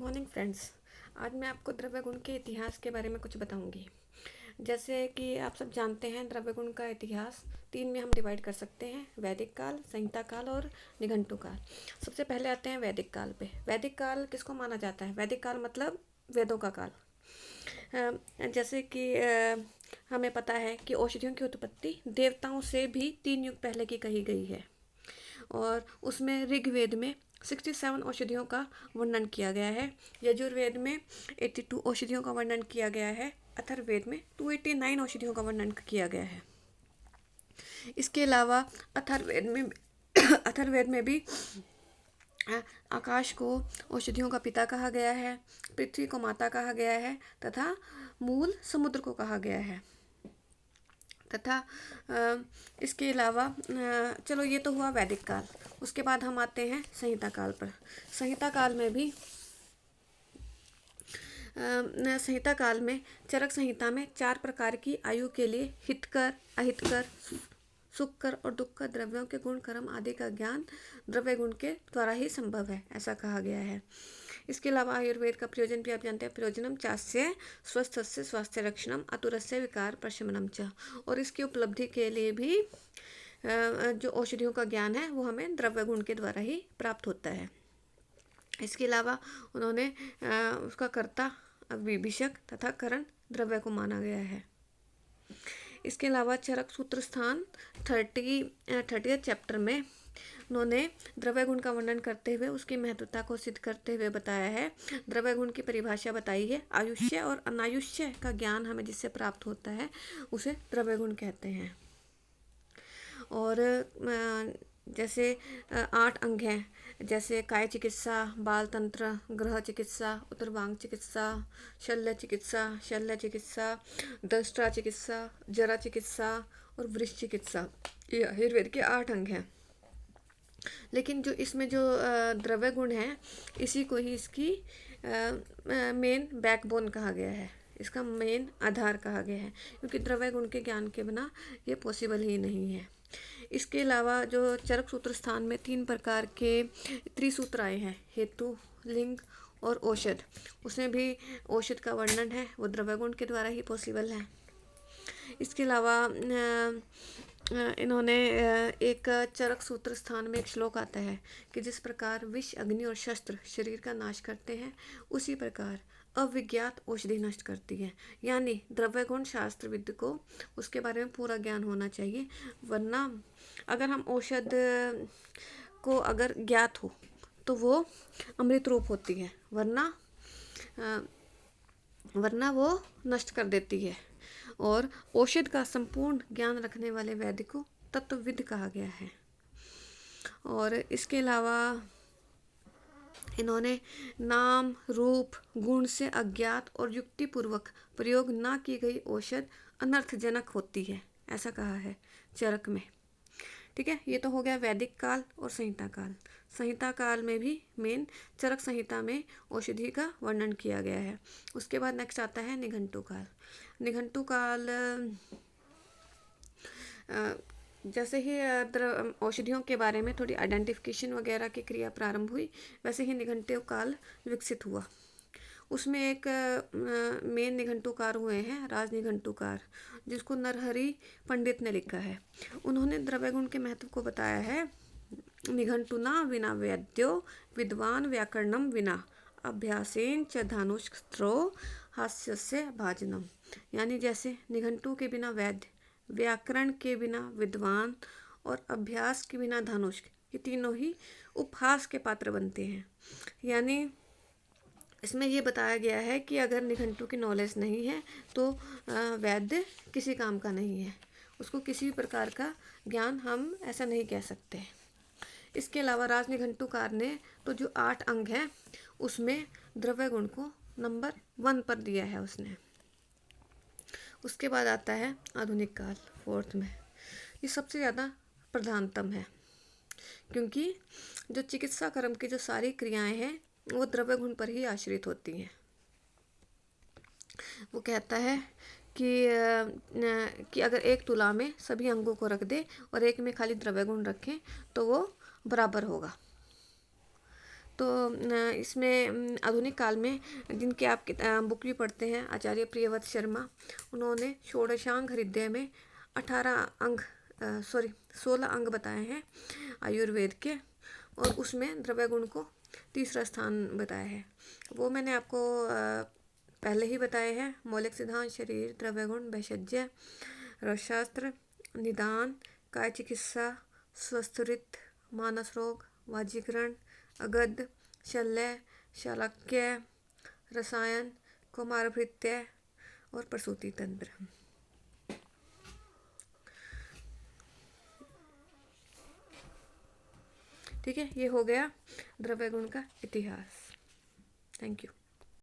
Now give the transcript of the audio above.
Morning friends. आज मैं आपको द्रव्य गुण के इतिहास के बारे में कुछ बताऊंगी। जैसे कि आप सब जानते हैं, द्रव्य गुण का इतिहास तीन में हम डिवाइड कर सकते हैं: वैदिक काल, संहिता काल और निघंटु काल। सबसे पहले आते हैं वैदिक काल पे। वैदिक काल किसको माना जाता है? वैदिक काल मतलब वेदों का काल। जैसे कि हमें पता है कि औषधियों की उत्पत्ति देवताओं से भी 3 युग पहले की कही गई है, और उसमें ऋग्वेद में 67 औषधियों का वर्णन किया गया है। यजुर्वेद में 82 औषधियों का वर्णन किया गया है। अथर्ववेद में 289 औषधियों का वर्णन किया गया है। इसके अलावा अथर्ववेद में भी आकाश को औषधियों का पिता कहा गया है, पृथ्वी को माता कहा गया है तथा मूल समुद्र को कहा गया है। तथा इसके अलावा चलो, ये तो हुआ वैदिक काल। उसके बाद हम आते हैं संहिता काल पर। संहिता काल में भी संहिता काल में चरक संहिता में 4 प्रकार की आयु के लिए हितकर, अहितकर, सुखकर और दुखकर द्रव्यों के गुण, कर्म आदि का ज्ञान द्रव्य गुण के द्वारा ही संभव है, ऐसा कहा गया है। इसके अलावा आयुर्वेद का प्रयोजन भी आप जानते हैं: प्रयोजनम चास्य स्वस्थस्य स्वास्थ्य रक्षणम अतुरस्य विकार प्रशमनम च। और इसकी उपलब्धि के लिए भी जो औषधियों का ज्ञान है वो हमें द्रव्य गुण के द्वारा ही प्राप्त होता है। इसके अलावा उन्होंने उसका कर्ता, विभीषक तथा करण द्रव्य को माना गया है। इसके अलावा चरक सूत्र स्थान 30 चैप्टर में उन्होंने द्रव्य गुण का वर्णन करते हुए उसकी महत्वता को सिद्ध करते हुए बताया है। द्रव्य गुण की परिभाषा बताई है: आयुष्य और अनायुष्य का ज्ञान हमें जिससे प्राप्त होता है उसे द्रव्य गुण कहते हैं। और जैसे 8 अंग हैं, जैसे काय चिकित्सा, बाल तंत्र, गृह चिकित्सा, उत्तरवांग चिकित्सा, शल्य चिकित्सा, शल्य चिकित्सा, दंष्ट्रा चिकित्सा, जरा चिकित्सा और वृष चिकित्सा। ये आयुर्वेद के 8 अंग हैं। लेकिन जो इसमें जो द्रव्य गुण है, इसी को ही इसकी मेन बैकबोन कहा गया है, इसका मेन आधार कहा गया है, क्योंकि द्रव्य गुण के ज्ञान के बिना ये पॉसिबल ही नहीं है। इसके अलावा जो चरक सूत्र स्थान में 3 प्रकार के त्रिसूत्र आए हैं: हेतु, लिंग और औषध, उसमें भी औषध का वर्णन है, वो द्रव्य गुण के द्वारा ही पॉसिबल है। इसके अलावा इन्होंने एक चरक सूत्र स्थान में एक श्लोक आता है कि जिस प्रकार विष, अग्नि और शस्त्र शरीर का नाश करते हैं, उसी प्रकार अविज्ञात औषधि नष्ट करती है। यानी द्रव्य गुण शास्त्रविद को उसके बारे में पूरा ज्ञान होना चाहिए, वरना अगर हम औषध को अगर ज्ञात हो तो वो अमृत रूप होती है, वरना वो नष्ट कर देती है। और औषध का संपूर्ण ज्ञान रखने वाले वैद्य को तत्वविद कहा गया है। और इसके अलावा इन्होंने नाम, रूप, गुण से अज्ञात और युक्तिपूर्वक प्रयोग न की गई औषध अनर्थजनक होती है, ऐसा कहा है चरक में। ठीक है, ये तो हो गया वैदिक काल और संहिता काल। संहिता काल में भी मेन चरक संहिता में औषधि का वर्णन किया गया है। उसके बाद नेक्स्ट आता है निघंटु काल। निघंटु काल जैसे ही औषधियों के बारे में थोड़ी आइडेंटिफिकेशन वगैरह की क्रिया प्रारंभ हुई, वैसे ही निघंटु काल विकसित हुआ। उसमें एक मेन निघंटुकार हुए हैं राज निघंटुकार, जिसको नरहरि पंडित ने लिखा है। उन्होंने द्रव्य गुण के महत्व को बताया है: निघंटुना विना वैद्यो विद्वान व्याकरणम विना अभ्यासेन च धानुष्त्रो हास्यस्य भाजनम। यानी जैसे निघंटु के बिना वैद्य, व्याकरण के बिना विद्वान और अभ्यास के बिना धानुष, ये तीनों ही उपहास के पात्र बनते हैं। यानी इसमें ये बताया गया है कि अगर निघंटु की नॉलेज नहीं है तो वैद्य किसी काम का नहीं है, उसको किसी भी प्रकार का ज्ञान हम ऐसा नहीं कह सकते। इसके अलावा राज निघंटुकार ने तो जो 8 अंग है उसमें द्रव्य गुण को नंबर 1 पर दिया है उसने। उसके बाद आता है आधुनिक काल, 4th में। ये सबसे ज़्यादा प्रधानतम है, क्योंकि जो चिकित्सा कर्म की जो सारी क्रियाएं हैं वो द्रव्य गुण पर ही आश्रित होती हैं। वो कहता है कि अगर एक तुला में सभी अंगों को रख दे और एक में खाली द्रव्य गुण रखें तो वो बराबर होगा। तो इसमें आधुनिक काल में जिनके आप बुक भी पढ़ते हैं, आचार्य प्रियव्रत शर्मा, उन्होंने षोडशांग हृदय में 16 अंग बताए हैं आयुर्वेद के, और उसमें द्रव्य गुण को तीसरा स्थान बताया है। वो मैंने आपको पहले ही बताए हैं। मौलिक सिद्धांत, शरीर, द्रव्य गुण, भैषज्य, रसशास्त्र, निदान, काय चिकित्सा, स्वस्थृत, मानस रोग, वाजीकरण, अगध, शल्य, शालक्य, रसायन, कुमारभृत्य और प्रसूति तंत्र। ठीक है, ये हो गया द्रव्य गुण का इतिहास। Thank you.